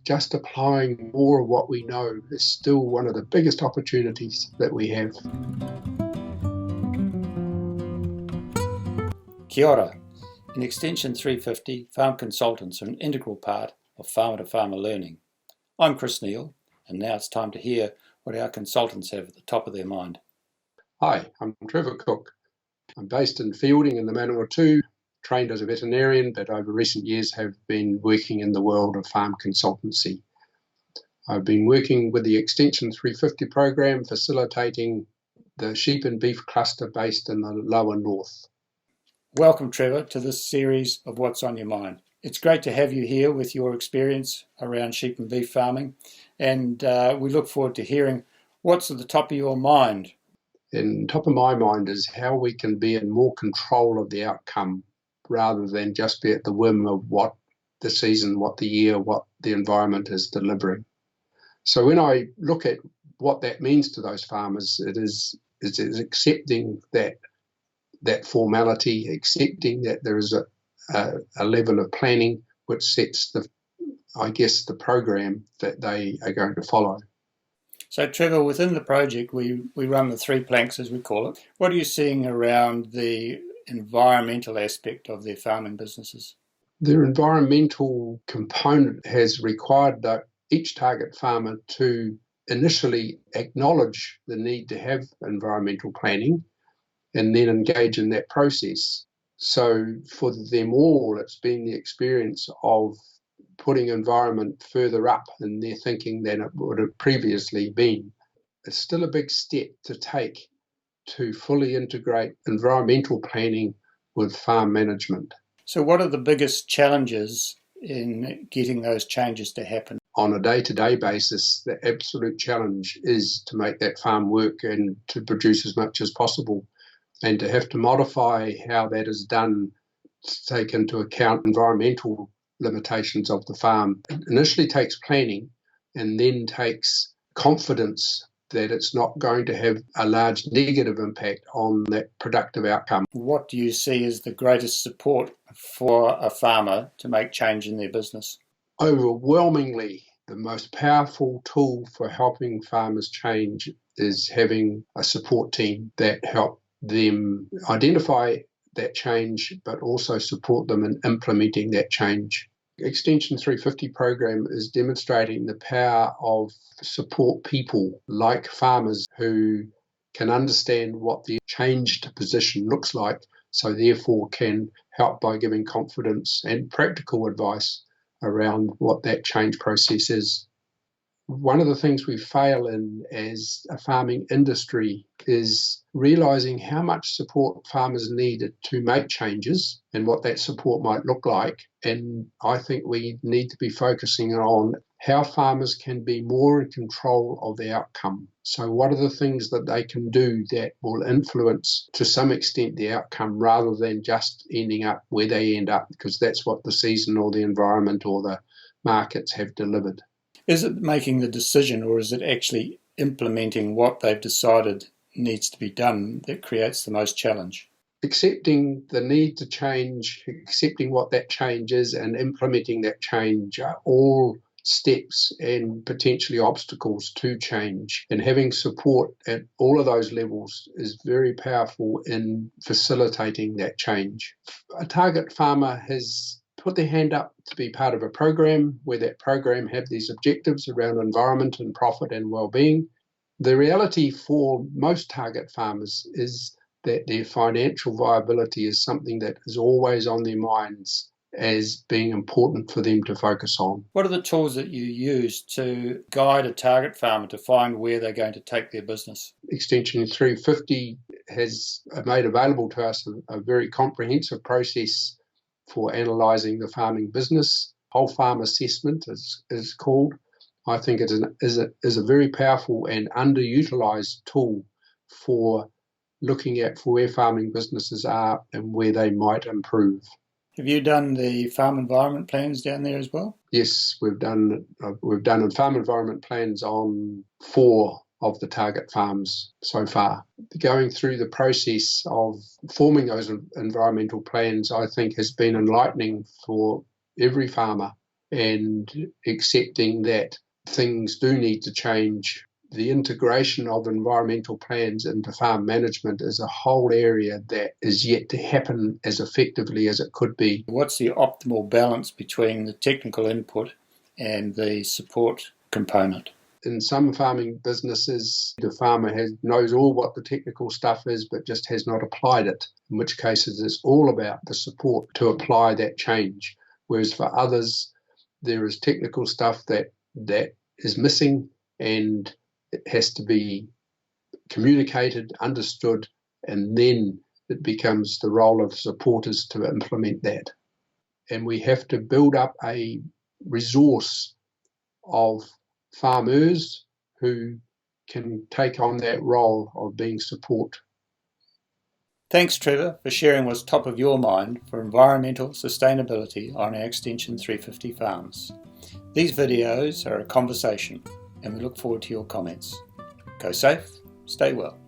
just applying more of what we know is still one of the biggest opportunities that we have. Kia ora. In Extension 350, farm consultants are an integral part of farmer-to-farmer learning. I'm Chris Neal, and now it's time to hear what our consultants have at the top of their mind. Hi, I'm Trevor Cook. I'm based in Fielding in the Manawatu, trained as a veterinarian, but over recent years have been working in the world of farm consultancy. I've been working with the Extension 350 program, facilitating the sheep and beef cluster based in the lower north. Welcome, Trevor, to this series of What's on Your Mind. It's great to have you here with your experience around sheep and beef farming, and we look forward to hearing what's at the top of your mind. And top of my mind is how we can be in more control of the outcome rather than just be at the whim of what the season, what the year, what the environment is delivering. So when I look at what that means to those farmers, it is accepting that formality, accepting that there is a level of planning which sets the program that they are going to follow. So Trevor, within the project, we run the three planks, as we call it. What are you seeing around the environmental aspect of their farming businesses? Their environmental component has required each target farmer to initially acknowledge the need to have environmental planning and then engage in that process. So for them all, it's been the experience of putting environment further up in their thinking than it would have previously been. It's still a big step to take to fully integrate environmental planning with farm management. So what are the biggest challenges in getting those changes to happen? On a day-to-day basis, the absolute challenge is to make that farm work and to produce as much as possible, and to have to modify how that is done to take into account environmental limitations of the farm. It initially takes planning and then takes confidence that it's not going to have a large negative impact on that productive outcome. What do you see as the greatest support for a farmer to make change in their business? Overwhelmingly, the most powerful tool for helping farmers change is having a support team that help them identify that change, but also support them in implementing that change. Extension 350 program is demonstrating the power of support people like farmers who can understand what their changed position looks like, so therefore can help by giving confidence and practical advice around what that change process is. One of the things we fail in as a farming industry is realising how much support farmers need to make changes and what that support might look like. And I think we need to be focusing on how farmers can be more in control of the outcome. So what are the things that they can do that will influence to some extent the outcome rather than just ending up where they end up, because that's what the season or the environment or the markets have delivered. Is it making the decision, or is it actually implementing what they've decided needs to be done that creates the most challenge? Accepting the need to change, accepting what that change is, and implementing that change are all steps and potentially obstacles to change. And having support at all of those levels is very powerful in facilitating that change. A target farmer has put their hand up to be part of a program where that program have these objectives around environment and profit and well-being. The reality for most target farmers is that their financial viability is something that is always on their minds as being important for them to focus on. What are the tools that you use to guide a target farmer to find where they're going to take their business? Extension 350 has made available to us a very comprehensive process for analysing the farming business. Whole farm assessment is called. I think it is a very powerful and underutilised tool for looking at where farming businesses are and where they might improve. Have you done the farm environment plans down there as well? Yes, we've done farm environment plans on 4 of the target farms so far. Going through the process of forming those environmental plans, I think, has been enlightening for every farmer and accepting that things do need to change. The integration of environmental plans into farm management is a whole area that is yet to happen as effectively as it could be. What's the optimal balance between the technical input and the support component? In some farming businesses, the farmer knows all what the technical stuff is, but just has not applied it, in which cases it's all about the support to apply that change. Whereas for others, there is technical stuff that is missing, and it has to be communicated, understood, and then it becomes the role of supporters to implement that. And we have to build up a resource of farmers who can take on that role of being support. Thanks, Trevor, for sharing what's top of your mind for environmental sustainability on our Extension 350 farms. These videos are a conversation, and we look forward to your comments. Go safe, stay well.